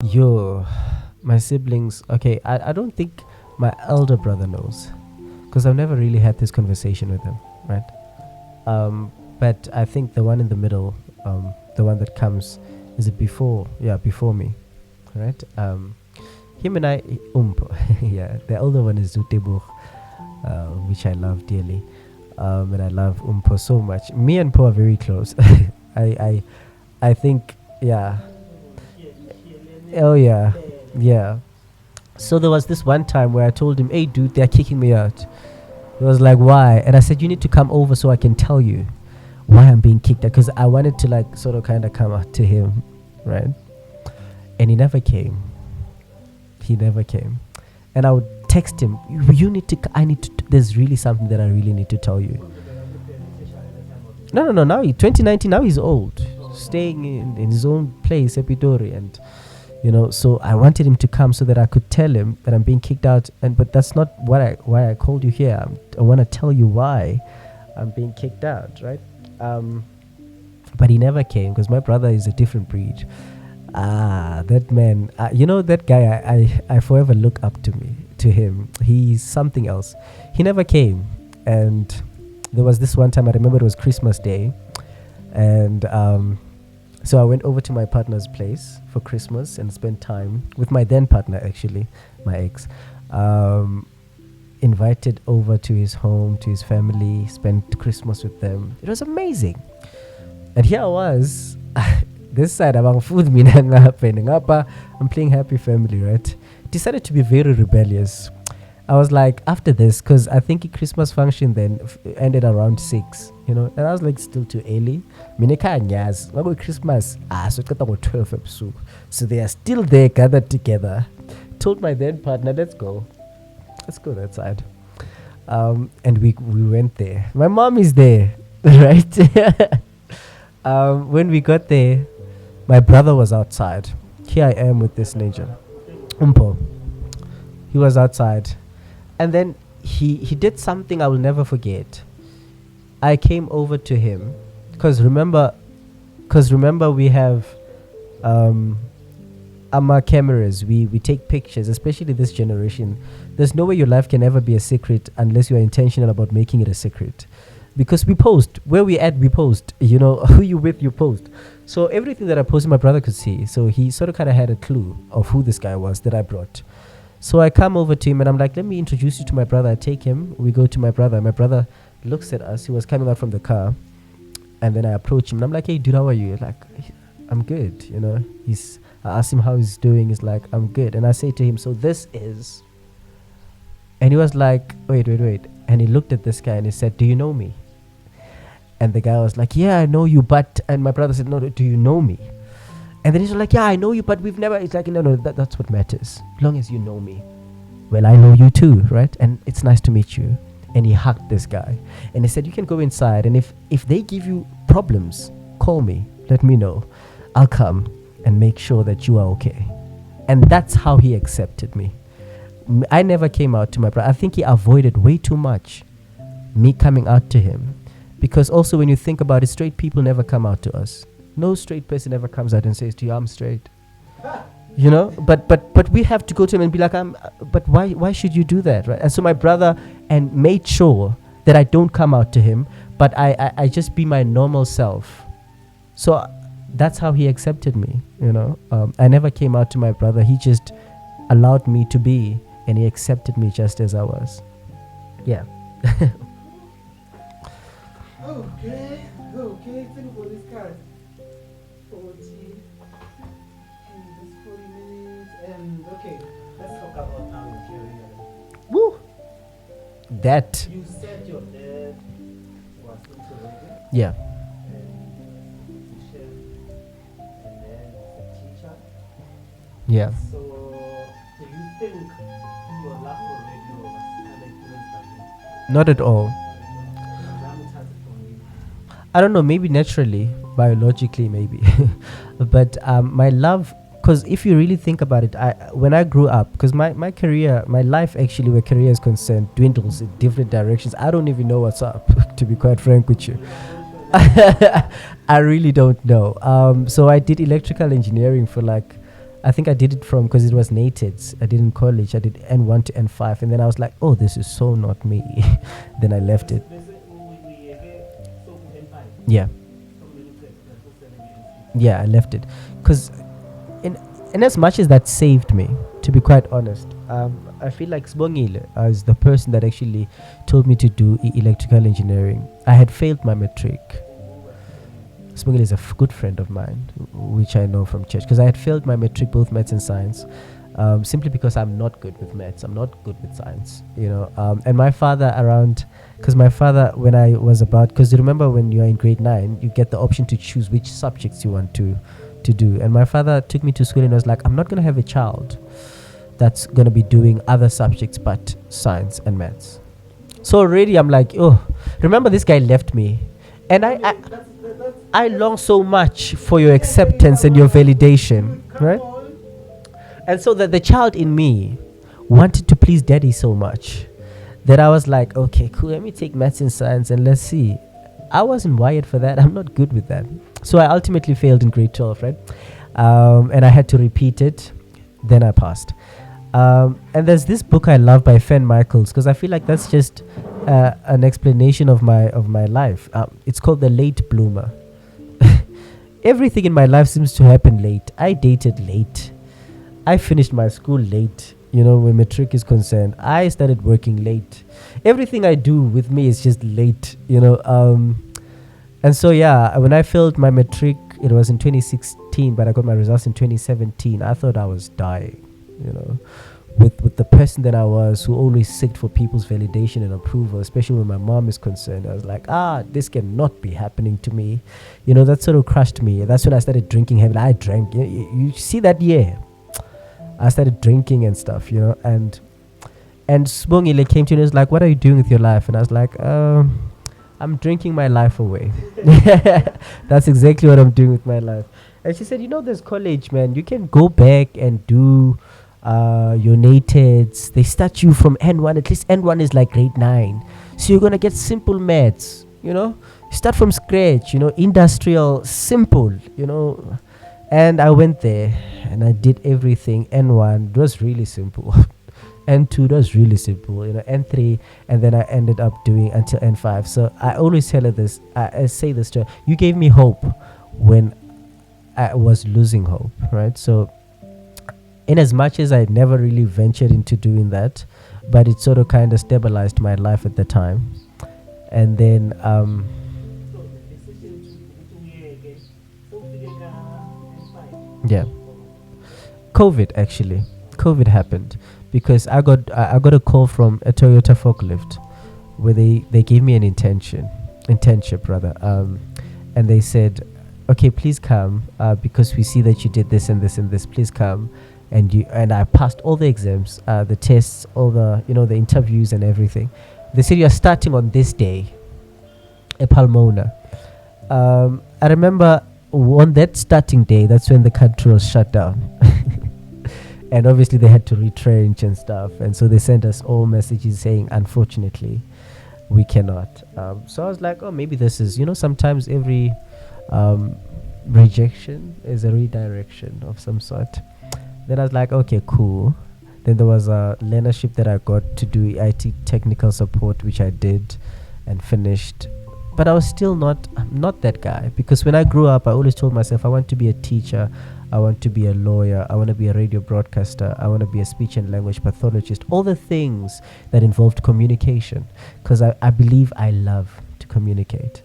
Yo, my siblings. Okay, I don't think my elder brother knows because I've never really had this conversation with him, right? But I think the one in the middle, the one that comes, is it before? Yeah, before me, right? Him and I, yeah, the elder one is Zutebo, which I love dearly, and I love Umpo so much. Me and Po are very close. I, I think, yeah. Oh yeah, yeah. So there was this one time where I told him, "Hey, dude, they're kicking me out." He was like, "Why?" And I said, "You need to come over so I can tell you why I'm being kicked out." Because I wanted to like sort of kind of come out to him, right? And he never came. He never came. And I would text him, "You need to. I need to. There's really something that I really need to tell you." No, no, no. Now 2019. Now he's old, staying in his own place, Epitori, and so I wanted him to come so that I could tell him that I'm being kicked out, but that's not why I called you here. I want to tell you why I'm being kicked out, right? But he never came because my brother is a different breed. That man, that guy, I forever look up to him. He's something else. He never came. And there was this one time, I remember it was Christmas Day, and so I went over to my partner's place for Christmas and spent time with my then partner, actually, my ex. Invited over to his home, to his family, spent Christmas with them. It was amazing. And here I was, this side, I'm food, I'm playing Happy Family, right? Decided to be very rebellious. I was like, after this, because I think Christmas function then ended around 6, and I was like, still too early. Christmas, so it's 12 episodes. So they are still there, gathered together. Told my then partner, let's go that side. And we went there. My mom is there, right? When we got there, my brother was outside. Here I am with this ninja. Umpo. He was outside. And then he did something I will never forget. I came over to him because remember we have our cameras. We take pictures, especially this generation. There's no way your life can ever be a secret unless you're intentional about making it a secret. Because we post. Where we at, we post. Who you with, you post. So everything that I posted, my brother could see. So he sort of kind of had a clue of who this guy was that I brought. So I come over to him and I'm like, let me introduce you to my brother. I take him. We go to my brother. My brother looks at us. He was coming out from the car. And then I approach him and I'm like, hey, dude, how are you? Like, I'm good. I asked him how he's doing. He's like, I'm good. And I say to him, so this is... And he was like, wait. And he looked at this guy and he said, do you know me? And the guy was like, yeah, I know you, but... And my brother said, no, do you know me? And then he's like, yeah, I know you, but we've never... It's like, no, that's what matters. As long as you know me. Well, I know you too, right? And it's nice to meet you. And he hugged this guy. And he said, you can go inside. And if they give you problems, call me. Let me know. I'll come and make sure that you are okay. And that's how he accepted me. I never came out to my brother. I think he avoided way too much me coming out to him. Because also when you think about it, straight people never come out to us. No straight person ever comes out and says to you, I'm straight. But we have to go to him and be like, but why should you do that, right? And so my brother made sure that I don't come out to him, but I just be my normal self. So that's how he accepted me, I never came out to my brother. He just allowed me to be, and he accepted me just as I was. Yeah. Okay. Think about this card. 40 and 40 minutes. And okay, let's talk about Nigeria. Woo! That. You said your dad was into reggae. Yeah. And the chef, and then the teacher. Yeah. So, do you think your love for radio was kind of influenced by you? Not at all. I don't know, maybe naturally, biologically maybe. But my love, because if you really think about it, when I grew up, because my career, my life actually where career is concerned, dwindles in different directions. I don't even know what's up, to be quite frank with you. I really don't know. So I did electrical engineering for like I think I did it from because it was natives. I did in college. I did N1 to N5, and then I was like, oh, this is so not me. Then I left it. Yeah, yeah, I left it because in as much as that saved me, to be quite honest, I feel like Sibongile is the person that actually told me to do electrical engineering. I had failed my matric. Sibongile is a good friend of mine, which I know from church, because I had failed my matric, both maths and science, simply because I'm not good with maths. I'm not good with science, and my father because my father, when I was because you remember when you are in grade 9, you get the option to choose which subjects you want to do. And my father took me to school and was like, I'm not going to have a child that's going to be doing other subjects but science and maths. So already I'm like, oh, remember this guy left me. And I long so much for your acceptance and your validation, right? And so that the child in me wanted to please daddy so much that I was like, okay, cool, let me take maths and science and let's see. I wasn't wired for that. I'm not good with that. So I ultimately failed in grade 12, right? And I had to repeat it. Then I passed. And there's this book I love by Fenn Michaels, because I feel like that's just an explanation of my life. It's called The Late Bloomer. Everything in my life seems to happen late. I dated late. I finished my school late. When matric is concerned, I started working late. Everything I do with me is just late. And so when I failed my matric, it was in 2016, but I got my results in 2017. I thought I was dying. With the person that I was, who always seeked for people's validation and approval, especially when my mom is concerned. I was like, this cannot be happening to me. That sort of crushed me. That's when I started drinking heavily. I drank. You see that year, I started drinking and stuff, and Sibongile came to me and was like, what are you doing with your life? And I was like, I'm drinking my life away. That's exactly what I'm doing with my life. And she said, there's college, man. You can go back and do your natives. They start you from N1. At least N1 is like grade 9. So you're going to get simple maths, You start from scratch, industrial, simple, And I went there and I did everything. N1 was really simple. N2 was really simple, N3, and then I ended up doing until N5. So I always tell her this, I say this to her, you gave me hope when I was losing hope, right? So in as much as I never really ventured into doing that, but it sort of kind of stabilized my life at the time. And then yeah, COVID happened because I got a call from a Toyota forklift where they gave me an internship rather, and they said, okay, please come because we see that you did this and this and this, please come. And I passed all the exams, the tests, all the the interviews and everything. They said, you're starting on this day at Palmona. I remember on that starting day, that's when the country was shut down. And obviously they had to retrench and stuff. And so they sent us all messages saying, unfortunately, we cannot. So I was like, oh, maybe this is, sometimes every rejection is a redirection of some sort. Then I was like, okay, cool. Then there was a learnership that I got to do IT technical support, which I did and finished. But I was still not that guy, because when I grew up, I always told myself I want to be a teacher, I want to be a lawyer, I want to be a radio broadcaster, I want to be a speech and language pathologist, all the things that involved communication, because I believe I love to communicate,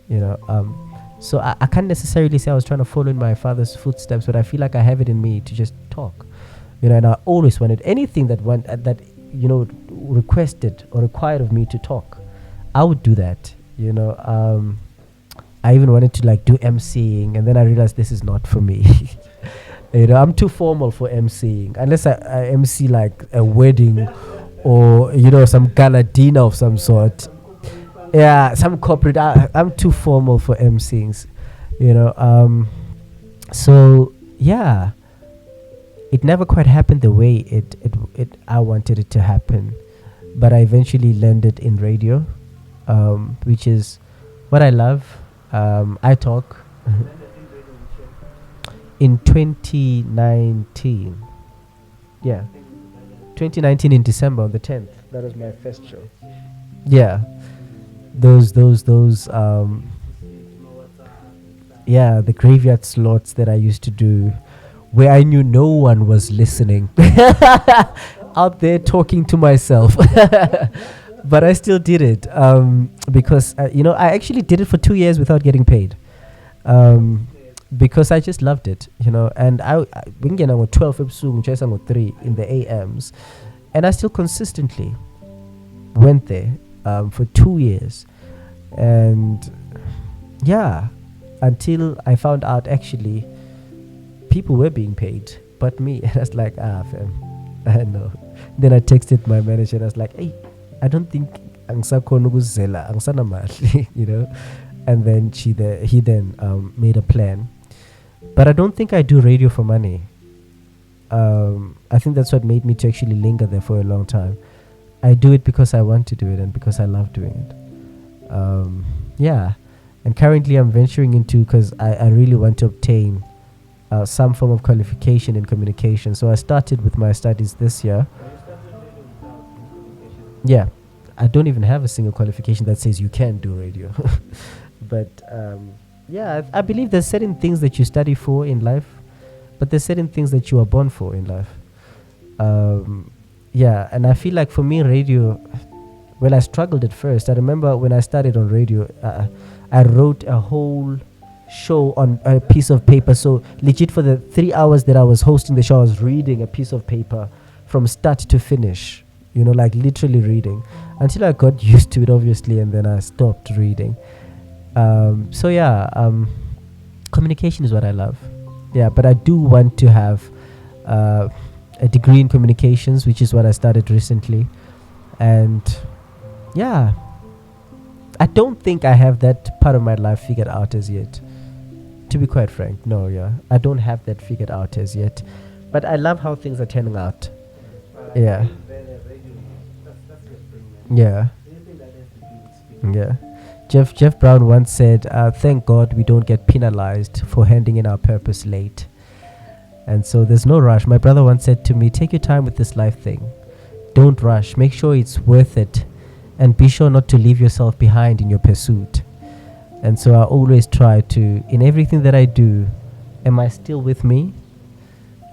So I can't necessarily say I was trying to follow in my father's footsteps, but I feel like I have it in me to just talk. And I always wanted anything that requested or required of me to talk, I would do that. I even wanted to do MCing, and then I realized this is not for me. I'm too formal for MCing, unless I MC like a wedding or some gala dinner of some sort. Yeah, some corporate. I'm too formal for MCings, So yeah. It never quite happened the way I wanted it to happen, but I eventually landed in radio, which is what I love. I talk. in 2019. Yeah, 2019 in December on the 10th. That was my first show. Yeah, those yeah, the graveyard slots that I used to do, where I knew no one was listening, out there talking to myself. But I still did it because I actually did it for 2 years without getting paid. Um, because I just loved it, and we can get on 12 episodes, just on 3 in the AMs, and I still consistently went there for 2 years, and yeah, until I found out actually people were being paid, but me, and I was like, fam, I know. Then I texted my manager, and I was like, hey, I don't think angisakhona ukuzela, angisanamali, and then he then made a plan. But I don't think I do radio for money. I think that's what made me to actually linger there for a long time. I do it because I want to do it and because I love doing it. Yeah. And currently I'm venturing into, because I really want to obtain some form of qualification in communication. So I started with my studies this year. Yeah. I don't even have a single qualification that says you can do radio. But yeah, I believe there's certain things that you study for in life, but there's certain things that you are born for in life. Yeah, and I feel like for me, radio, well, I struggled at first. I remember when I started on radio, I wrote a whole show on a piece of paper. So legit, for the 3 hours that I was hosting the show, I was reading a piece of paper from start to finish, like literally reading, until I got used to it, obviously, and then I stopped reading. So yeah, communication is what I love. Yeah, but I do want to have a degree in communications, which is what I started recently. And yeah, I don't think I have that part of my life figured out as yet. To be quite frank, no, yeah, I don't have that figured out as yet. But I love how things are turning out. Yeah. Yeah. Yeah. Jeff Brown once said, thank God we don't get penalized for handing in our purpose late. And so there's no rush. My brother once said to me, take your time with this life thing. Don't rush. Make sure it's worth it. And be sure not to leave yourself behind in your pursuit. And so I always try to, in everything that I do, am I still with me?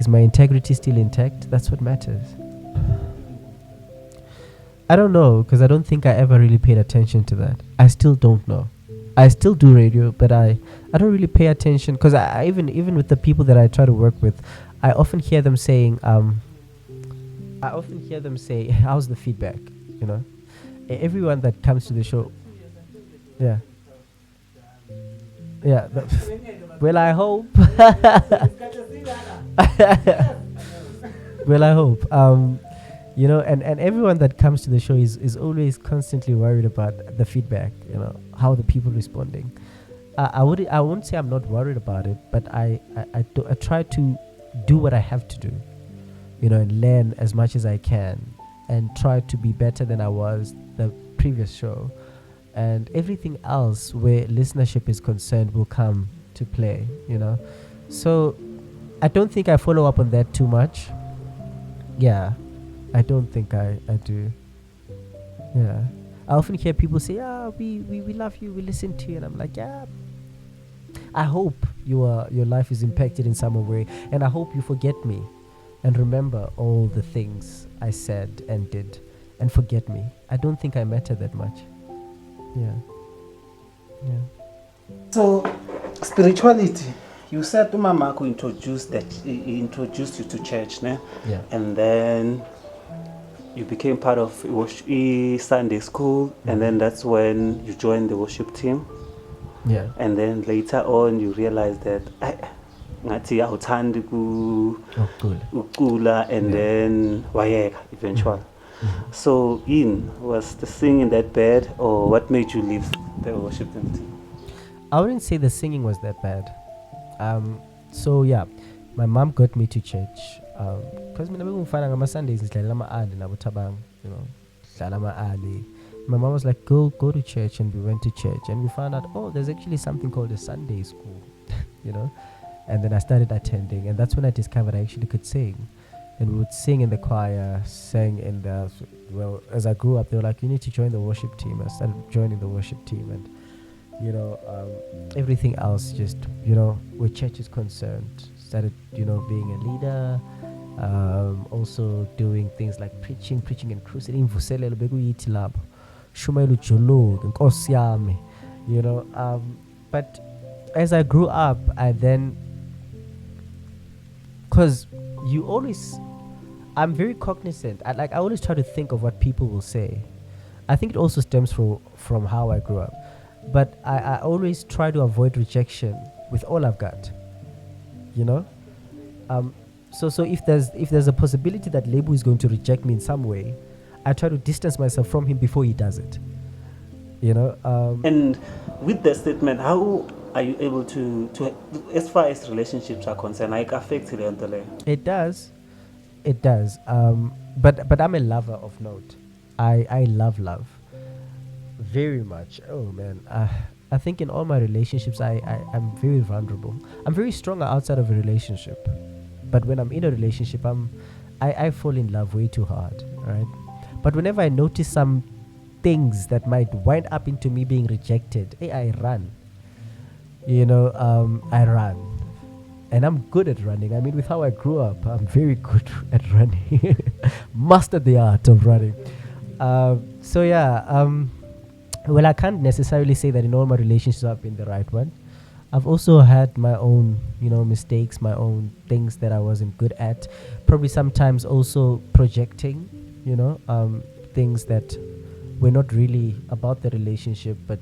Is my integrity still intact? That's what matters. I don't know, because I don't think I ever really paid attention to that. I still don't know. I still do radio, but I don't really pay attention, because I even with the people that I try to work with, I often hear them saying, how's the feedback? Everyone that comes to the show, yeah. Well, I hope. Well, I hope. And everyone that comes to the show is always constantly worried about the feedback, how the people responding. I won't say I'm not worried about it, but I try to do what I have to do, and learn as much as I can, and try to be better than I was the previous show. And everything else where listenership is concerned will come to play, So I don't think I follow up on that too much. Yeah. I don't think I do. Yeah. I often hear people say, we love you, we listen to you. And I'm like, yeah. I hope your life is impacted in some way. And I hope you forget me and remember all the things I said and did and forget me. I don't think I matter that much. Yeah. So, spirituality. You said Umamako introduced you to church, ne? Yeah. And then you became part of Sunday school, and then that's when you joined the worship team. Yeah. And then later on, you realized that ngathi awuthandi ukula, and then wayeka eventually. So, was the singing that bad, or what made you leave the worship team? I wouldn't say the singing was that bad. So yeah, my mom got me to church. Because on Sundays my mom was like, go to church, and we went to church, and we found out, there's actually something called a Sunday school, And then I started attending, and that's when I discovered I actually could sing. And we would sing in the choir, sang in the, well, as I grew up, they were like, you need to join the worship team. I started joining the worship team, and, everything else just, where church is concerned, started, being a leader, also doing things like preaching and crusading, vuselelo bekuyithi lapho, shumela ujoloke, Nkosi yami, but as I grew up, I then, because I'm very cognizant. I always try to think of what people will say. I think it also stems from how I grew up. But I always try to avoid rejection with all I've got. So if there's a possibility that Lebu is going to reject me in some way, I try to distance myself from him before he does it. And with the statement, how are you able to as far as relationships are concerned, like affect it? It does. But I'm a lover of note. I love very much. Oh man, I think in all my relationships I'm very vulnerable. I'm very strong outside of a relationship, but when I'm in a relationship, I fall in love way too hard, right? But whenever I notice some things that might wind up into me being rejected, I run. I run. And I'm good at running. I mean, with how I grew up, I'm very good at running. Mastered the art of running. Well, I can't necessarily say that in all my relationships I've been the right one. I've also had my own, mistakes, my own things that I wasn't good at. Probably sometimes also projecting, things that were not really about the relationship, but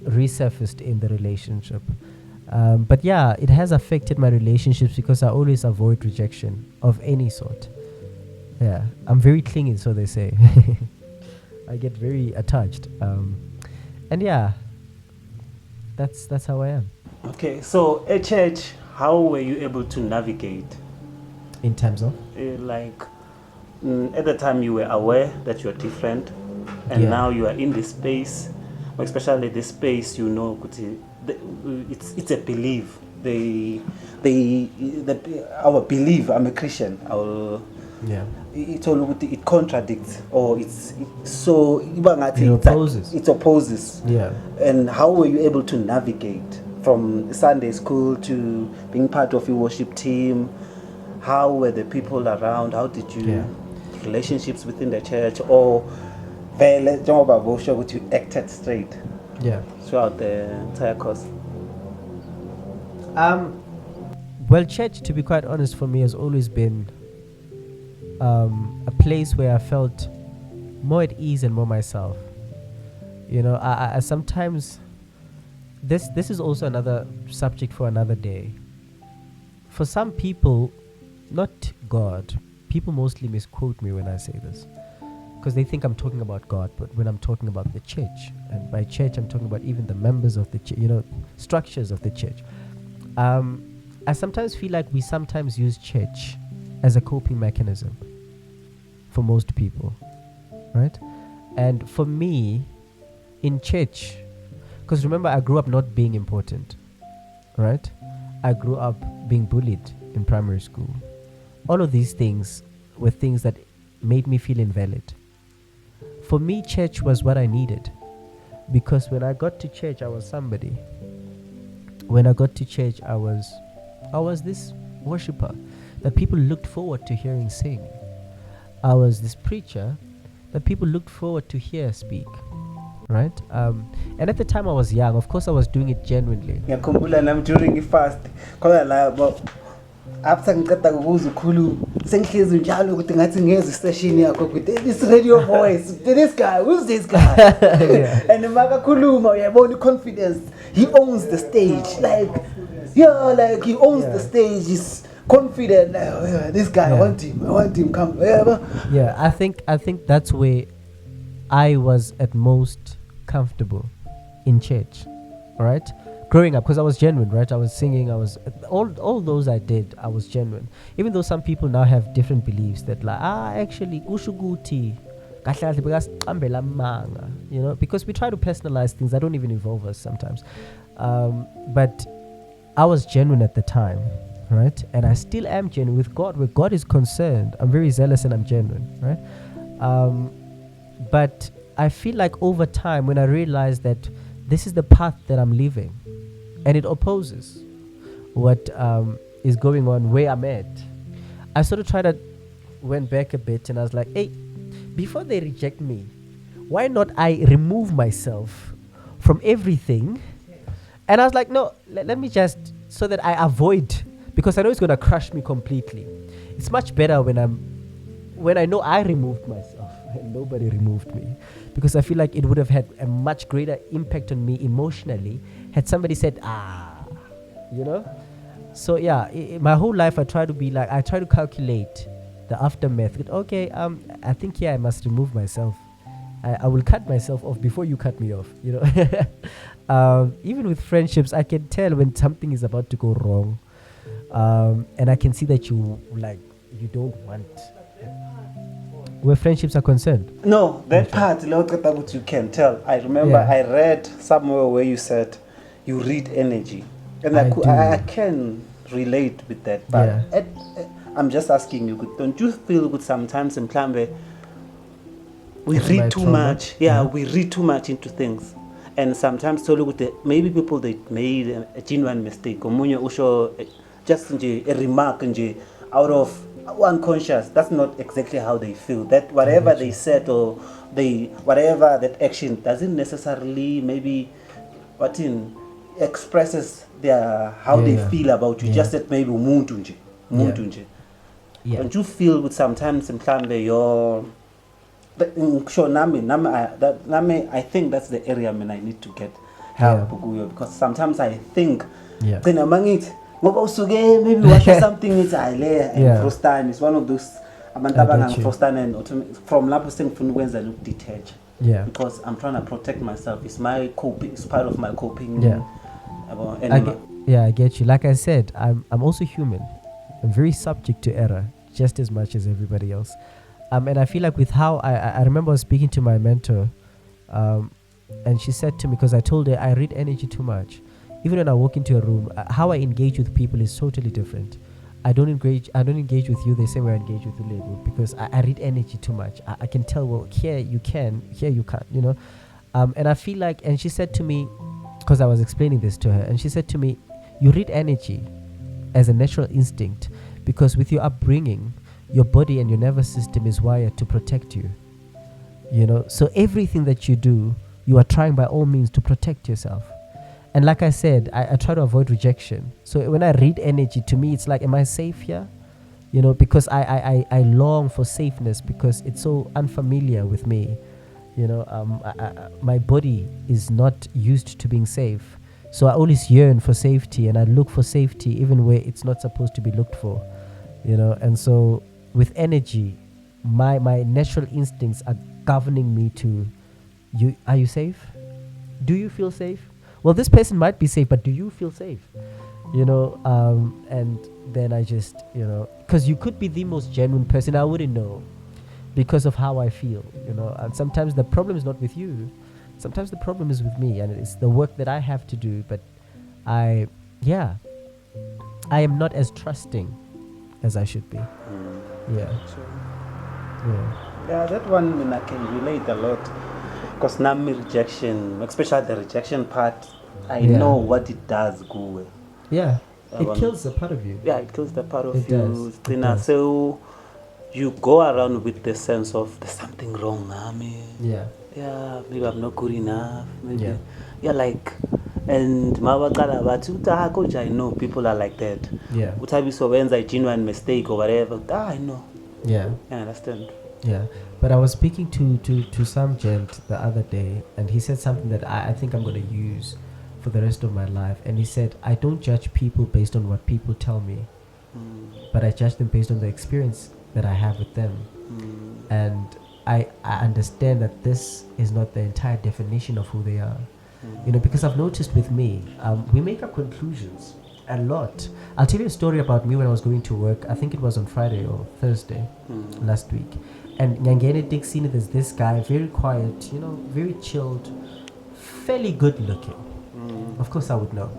resurfaced in the relationship. But yeah, it has affected my relationships because I always avoid rejection of any sort. Yeah, I'm very clingy, so they say. I get very attached. And yeah, that's how I am. Okay, so at church, how were you able to navigate? In terms of? At the time you were aware that you're different, and now you are in this space, especially this space, it's a belief. Our belief, I'm a Christian, it contradicts, or it opposes. It opposes. Yeah. And how were you able to navigate from Sunday school to being part of your worship team? How were the people around? How did you relationships within the church, or you acted straight? Yeah. Throughout the entire course. Well, church, to be quite honest, for me has always been a place where I felt more at ease and more myself. I sometimes, this is also another subject for another day. For some people, not God, people mostly misquote me when I say this, because they think I'm talking about God, but when I'm talking about the church, and by church I'm talking about even the members of the church, structures of the church. I sometimes feel like we sometimes use church as a coping mechanism for most people, right? And for me, in church, because remember, I grew up not being important, right? I grew up being bullied in primary school. All of these things were things that made me feel invalid. For me, church was what I needed, because when I got to church, I was somebody. When I got to church, I was this worshiper that people looked forward to hearing sing. I was this preacher that people looked forward to hear speak, right? And at the time I was young, of course I was doing it genuinely. During the fast, after ngiceda ukuza ukhuluma sengihlezi njalo ukuthi ngathi ngeze station yakho ukuthi this radio voice this guy, who's this guy? And makakhuluma uyabona confidence, he owns the stage, like he owns the stage, he's confident. This guy, I want him come. Yeah, I think that's where I was at most comfortable in church, right? Growing up, because I was genuine, right? I was singing, I was all those I did, I was genuine. Even though some people now have different beliefs that actually ushuguti because we try to personalize things that don't even involve us sometimes. But I was genuine at the time, right? And I still am genuine with God. Where God is concerned, I'm very zealous and I'm genuine, right? But I feel like over time, when I realized that this is the path that I'm living, and it opposes what is going on where I'm at, I sort of went back a bit, and I was like, hey, before they reject me, why not I remove myself from everything? And I was like, no, let me just, so that I avoid, because I know it's going to crush me completely. It's much better when I know I removed myself and nobody removed me, because I feel like it would have had a much greater impact on me emotionally had somebody said, you know? So yeah, my whole life I try to calculate the aftermath. Okay, I think I must remove myself. I will cut myself off before you cut me off, you know. Even with friendships, I can tell when something is about to go wrong, and I can see that you don't want where friendships are concerned. No, that part, you can tell. I remember I read somewhere where you said you read energy, and I can relate with that. But I'm just asking you, don't you feel good sometimes in Plambe? We read too much. Yeah, we read too much into things. And sometimes maybe people they made a genuine mistake. Or just a remark out of unconscious. That's not exactly how they feel. That whatever they said or whatever that action doesn't necessarily maybe expresses how they feel about you. Just that maybe umuntu nje. Don't you feel with sometimes in Plambe you're sure, I think that's the area I need to get help because sometimes I think then among it maybe watch something it's Frostan is one of those Frostan and from Lapusing Funwens I look detached because I'm trying to protect myself. It's my coping, it's part of my coping. I get you. Like I said, I'm also human. I'm very subject to error just as much as everybody else. And I feel like with how I remember I was speaking to my mentor, and she said to me, because I told her I read energy too much. Even when I walk into a room, how I engage with people is totally different. I don't engage with you the same way I engage with you, because I read energy too much. I can tell, well, here you can, here you can't, you know. And I feel like, and she said to me, because I was explaining this to her, and she said to me, you read energy as a natural instinct, because with your upbringing, your body and your nervous system is wired to protect you, you know. So everything that you do, you are trying by all means to protect yourself. And like I said, I try to avoid rejection. So when I read energy, to me, it's like, am I safe here? You know, because I long for safeness because it's so unfamiliar with me. You know, my body is not used to being safe. So I always yearn for safety, and I look for safety even where it's not supposed to be looked for. You know, and so with energy, my natural instincts are governing me to, are you safe? Do you feel safe? Well, this person might be safe, but do you feel safe? You know, and then I just, you know, because you could be the most genuine person, I wouldn't know because of how I feel, you know. And sometimes the problem is not with you. Sometimes the problem is with me, and it's the work that I have to do. But I am not as trusting as I should be. Yeah, that one I can relate a lot. Because Nami rejection, especially the rejection part, I know what it does go away. Yeah, it kills a part of you. Yeah, it kills the part of it you. Does. So you go around with the sense of there's something wrong, Nami. Yeah, maybe I'm not good enough. Maybe like, and I know people are like that. Yeah. Utabi so when a genuine mistake or whatever. I know. Yeah. I understand. Yeah, but I was speaking to some gent the other day, and he said something that I think I'm going to use for the rest of my life. And he said, I don't judge people based on what people tell me, but I judge them based on the experience that I have with them. And I understand that this is not the entire definition of who they are. You know, because I've noticed with me, we make up conclusions a lot. I'll tell you a story about me when I was going to work. I think it was on Friday or Thursday last week. And Nyangene Dixie, there's this guy, very quiet, you know, very chilled, fairly good looking. Of course I would know.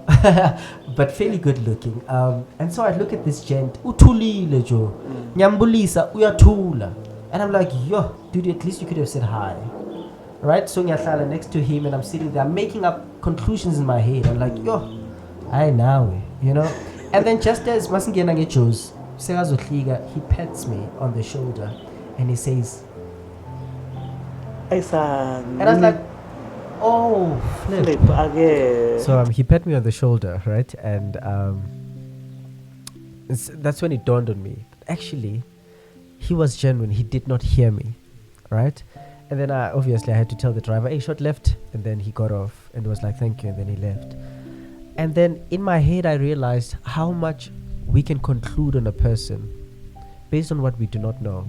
But fairly good looking. And so I look at this gent, utulile jo. Nyambulisa uyatula. And I'm like, yo, dude, at least you could have said hi. Right? So ngiyahlala next to him and I'm sitting there, I'm making up conclusions in my head. I'm like, yo, I know, you know? And then just as Masingena ngechos, he pats me on the shoulder and he says, and I was like, oh, flip. Again. So he pat me on the shoulder, right? And that's when it dawned on me. Actually, he was genuine. He did not hear me, right? And then obviously I had to tell the driver, hey, short left. And then he got off and was like, thank you. And then he left. And then in my head, I realized how much we can conclude on a person based on what we do not know,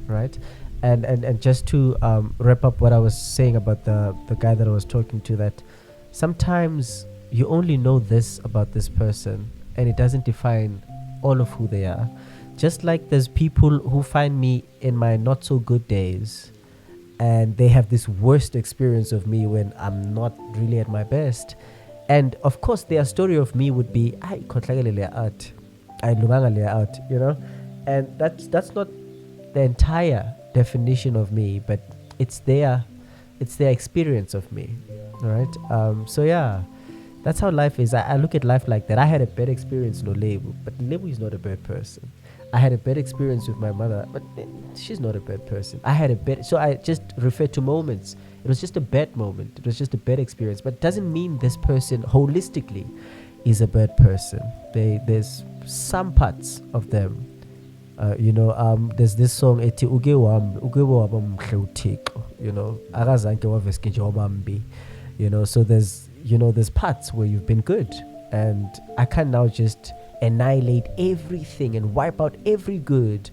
right? And just to wrap up what I was saying about the guy that I was talking to, that sometimes you only know this about this person and it doesn't define all of who they are. Just like there's people who find me in my not so good days and they have this worst experience of me when I'm not really at my best. And of course their story of me would be, I kotlagele out, I lungangale out, you know? And that's not the entire definition of me, but it's their experience of me. All right. So yeah, that's how life is. I look at life like that. I had a bad experience no Lebu, but Lebu is not a bad person. I had a bad experience with my mother, but she's not a bad person. So I just refer to moments. It was just a bad moment. It was just a bad experience, but it doesn't mean this person holistically is a bad person. There's some parts of them. There's this song ethi uke waba mhle uThixo, you know, akazange waveske nje wabambi, you know. So there's parts where you've been good, and I can't now just annihilate everything and wipe out every good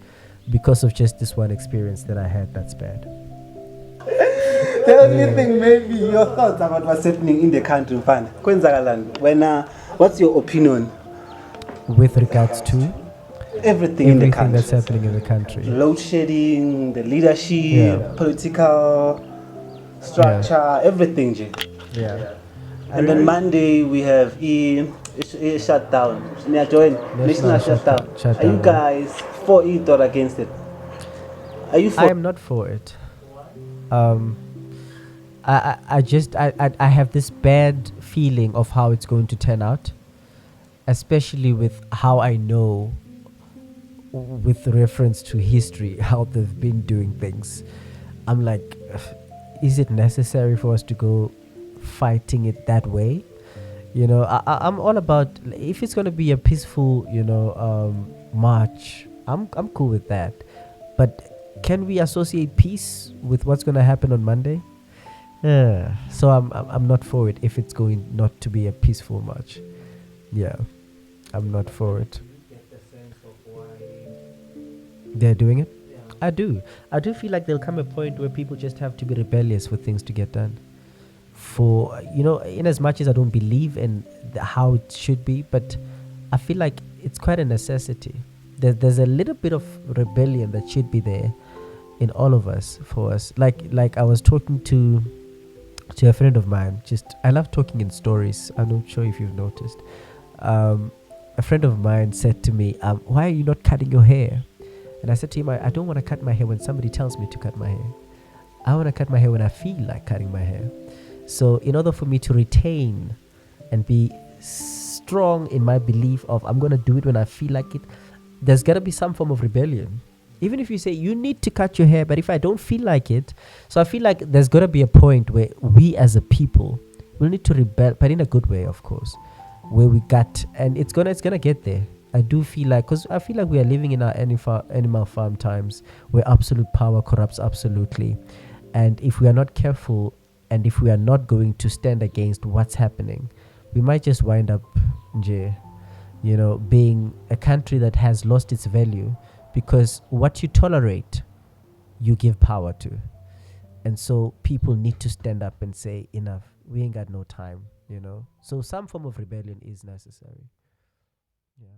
because of just this one experience that I had that's bad. The only thing, maybe your thoughts about what's happening in the country, what's your opinion with regards to everything in the country that's happening in the country? Load shedding, the leadership, political structure, everything. Yeah. And then Monday we have a shutdown. National shutdown. Are you guys for it or against it? Are you for? I am not for it. I have this bad feeling of how it's going to turn out, especially with how I know, with reference to history, how they've been doing things. I'm like, is it necessary for us to go fighting it that way? You know, I'm all about, if it's going to be a peaceful, march, I'm cool with that. But can we associate peace with what's going to happen on Monday? So I'm not for it if it's going not to be a peaceful march. Yeah, I'm not for it. They're doing it? Yeah. I do feel like there'll come a point where people just have to be rebellious for things to get done. For, in as much as I don't believe in how it should be, but I feel like it's quite a necessity. There's a little bit of rebellion that should be there in all of us, for us. Like I was talking to a friend of mine. I love talking in stories. I'm not sure if you've noticed. A friend of mine said to me, why are you not cutting your hair? And I said to him, I don't want to cut my hair when somebody tells me to cut my hair. I want to cut my hair when I feel like cutting my hair. So in order for me to retain and be strong in my belief of I'm going to do it when I feel like it, there's got to be some form of rebellion. Even if you say you need to cut your hair, but if I don't feel like it, so I feel like there's got to be a point where we as a people will need to rebel, but in a good way, of course, where we got, and it's gonna get there. I do feel like, because I feel like we are living in our animal farm times where absolute power corrupts absolutely. And if we are not careful, and if we are not going to stand against what's happening, we might just wind up, being a country that has lost its value, because what you tolerate, you give power to. And so people need to stand up and say, enough, we ain't got no time, So some form of rebellion is necessary. Yeah.